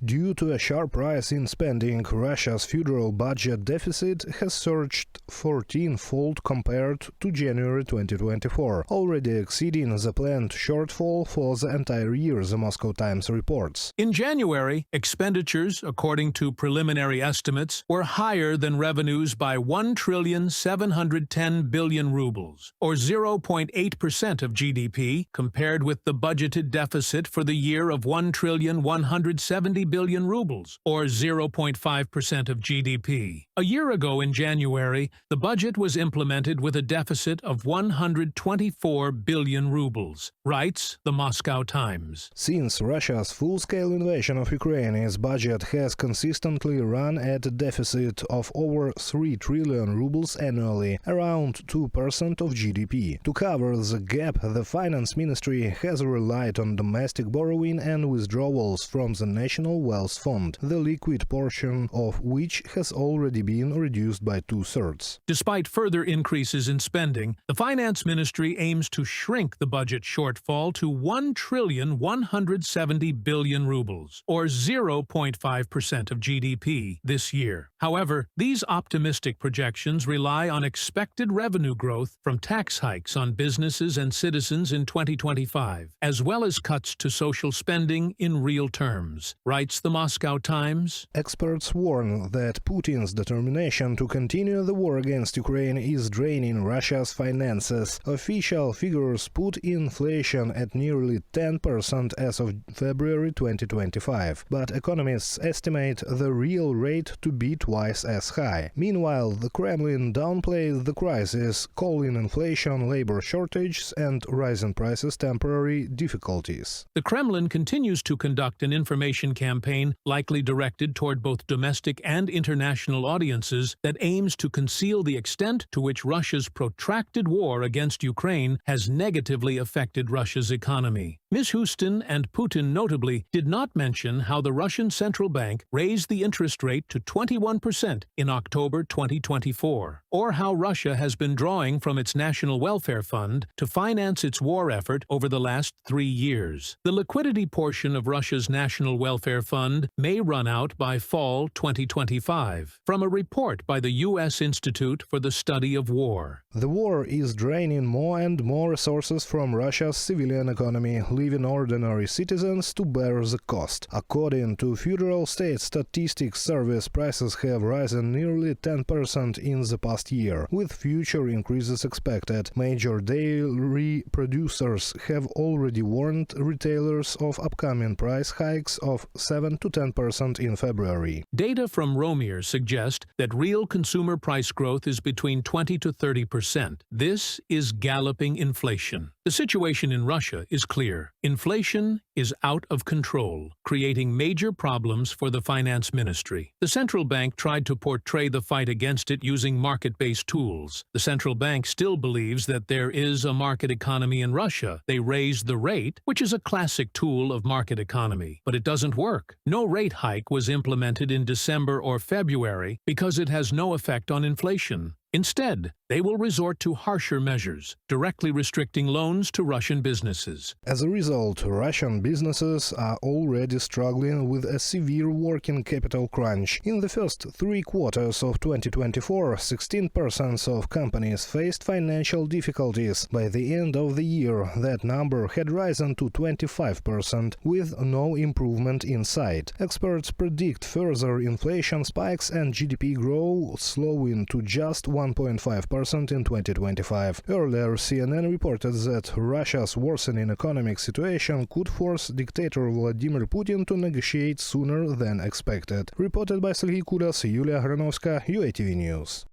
Due to a sharp rise in spending, Russia's federal budget deficit has surged 14-fold compared to January 2024, already exceeding the planned shortfall for the entire year, the Moscow Times reports. In January, expenditures, according to preliminary estimates, were higher than revenues by 1,710 billion rubles, or 0.8% of GDP, compared with the budgeted deficit for the year of 1,170 billion rubles, or 0.5% of GDP. A year ago in January, the budget was implemented with a deficit of 124 billion rubles, writes the Moscow Times. Since Russia's full-scale invasion of Ukraine, its budget has consistently run at a deficit of over 3 trillion rubles annually, around 2% of GDP. To cover the gap, the Finance Ministry has relied on domestic borrowing and withdrawals from the National Wealth Fund, the liquid portion of which has already been reduced by 2/3. Despite further increases in spending, the Finance Ministry aims to shrink the budget shortfall to 1,170 billion rubles, or 0.5% of GDP this year. However, these optimistic projections rely on expected revenue growth from tax hikes on businesses and citizens in 2025, as well as cuts to social spending in real terms, writes the Moscow Times. Experts warn that Putin's determination to continue the war against Ukraine is draining Russia's finances. Official figures put inflation at nearly 10% as of February 2025, but economists estimate the real rate to be twice as high. Meanwhile, the Kremlin downplays the crisis, calling inflation, labor shortages, and rising prices temporary difficulties. The Kremlin continues to conduct an information campaign likely directed toward both domestic and international audiences that aims to conceal the extent to which Russia's protracted war against Ukraine has negatively affected Russia's economy. Ms. Houston and Putin notably did not mention how the Russian central bank raised the interest rate to 21% in October 2024, or how Russia has been drawing from its National Welfare Fund to finance its war effort over the last 3 years. The liquidity portion of Russia's National Welfare Fund may run out by fall 2025, from a report by the U.S. Institute for the Study of War. The war is draining more and more resources from Russia's civilian economy, leaving ordinary citizens to bear the cost. According to Federal State Statistics Service, prices have risen nearly 10% in the past year, with future increases expected. Major dairy producers have already warned retailers of upcoming price hikes of 7 to 10% in February. Data from Romir suggest that real consumer price growth is between 20 to 30%. This is galloping inflation. The situation in Russia is clear. Inflation is out of control, creating major problems for the Finance Ministry. The central bank tried to portray the fight against it using market-based tools. The central bank still believes that there is a market economy in Russia. They raised the rate, which is a classic tool of market economy. But it doesn't work. No rate hike was implemented in December or February because it has no effect on inflation. Instead, they will resort to harsher measures, directly restricting loans to Russian businesses. As a result, Russian businesses are already struggling with a severe working capital crunch. In the first 3 quarters of 2024, 16% of companies faced financial difficulties. By the end of the year, that number had risen to 25%, with no improvement in sight. Experts predict further inflation spikes and GDP growth slowing to just 1.5% in 2025. Earlier, CNN reported that Russia's worsening economic situation could force dictator Vladimir Putin to negotiate sooner than expected. Reported by Sergei Kudas, Yulia Granovska, UATV News.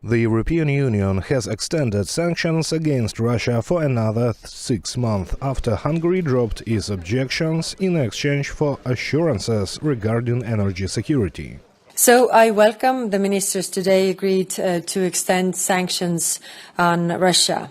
The European Union has extended sanctions against Russia for another 6 months after Hungary dropped its objections in exchange for assurances regarding energy security. So I welcome the ministers today agreed to extend sanctions on Russia.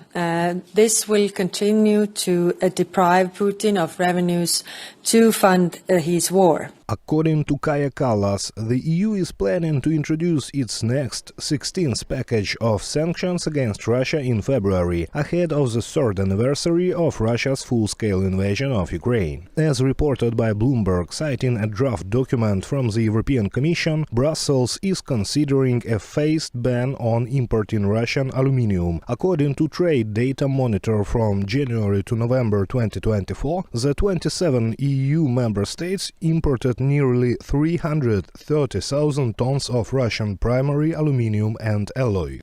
This will continue to deprive Putin of revenues to fund his war. According to Kaja Kallas, the EU is planning to introduce its next 16th package of sanctions against Russia in February, ahead of the third anniversary of Russia's full-scale invasion of Ukraine. As reported by Bloomberg, citing a draft document from the European Commission, Brussels is considering a phased ban on importing Russian aluminium. According to Trade Data Monitor from January to November 2024, the 27 EU member states imported nearly 330,000 tons of Russian primary aluminium and alloy.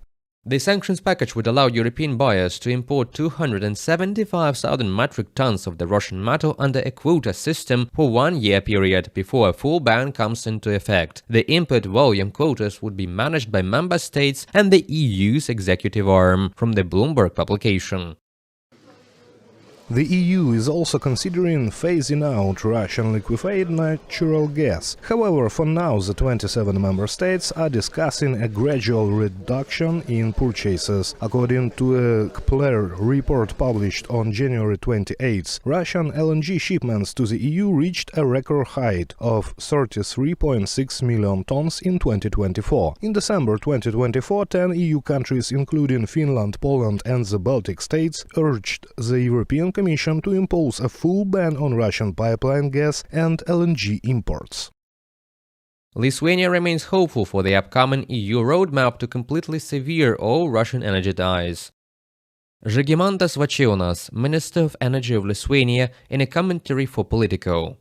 The sanctions package would allow European buyers to import 275,000 metric tons of the Russian metal under a quota system for 1 year period before a full ban comes into effect. The import volume quotas would be managed by member states and the EU's executive arm, from the Bloomberg publication. The EU is also considering phasing out Russian liquefied natural gas. However, for now, the 27 member states are discussing a gradual reduction in purchases. According to a Kpler report published on January 28, Russian LNG shipments to the EU reached a record height of 33.6 million tons in 2024. In December 2024, 10 EU countries, including Finland, Poland and the Baltic states, urged the European Commission to impose a full ban on Russian pipeline gas and LNG imports. Lithuania remains hopeful for the upcoming EU roadmap to completely sever all Russian energy ties. Žygimantas Vaičiūnas, Minister of Energy of Lithuania, in a commentary for Politico.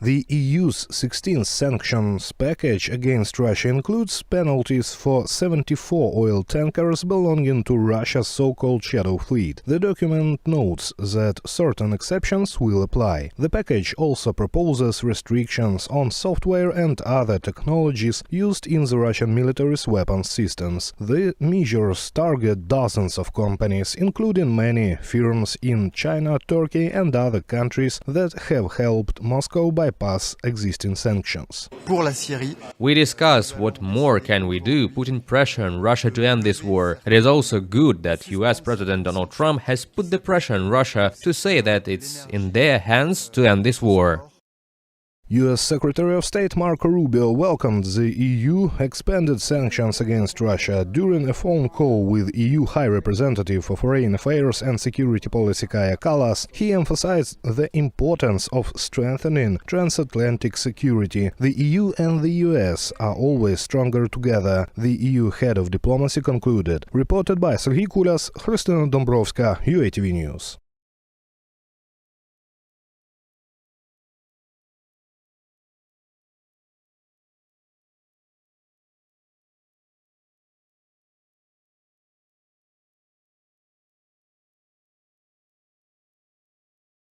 The EU's 16th sanctions package against Russia includes penalties for 74 oil tankers belonging to Russia's so-called shadow fleet. The document notes that certain exceptions will apply. The package also proposes restrictions on software and other technologies used in the Russian military's weapons systems. The measures target dozens of companies, including many firms in China, Turkey and other countries that have helped Moscow bypass existing sanctions. We discuss what more can we do, putting pressure on Russia to end this war. It is also good that US President Donald Trump has put the pressure on Russia to say that it's in their hands to end this war. US Secretary of State Marco Rubio welcomed the EU expanded sanctions against Russia. During a phone call with EU High Representative for Foreign Affairs and Security Policy Kaja Kallas, he emphasized the importance of strengthening transatlantic security. The EU and the US are always stronger together, the EU head of diplomacy concluded. Reported by Serhiy Kulias, Christina Dombrovska, UATV News.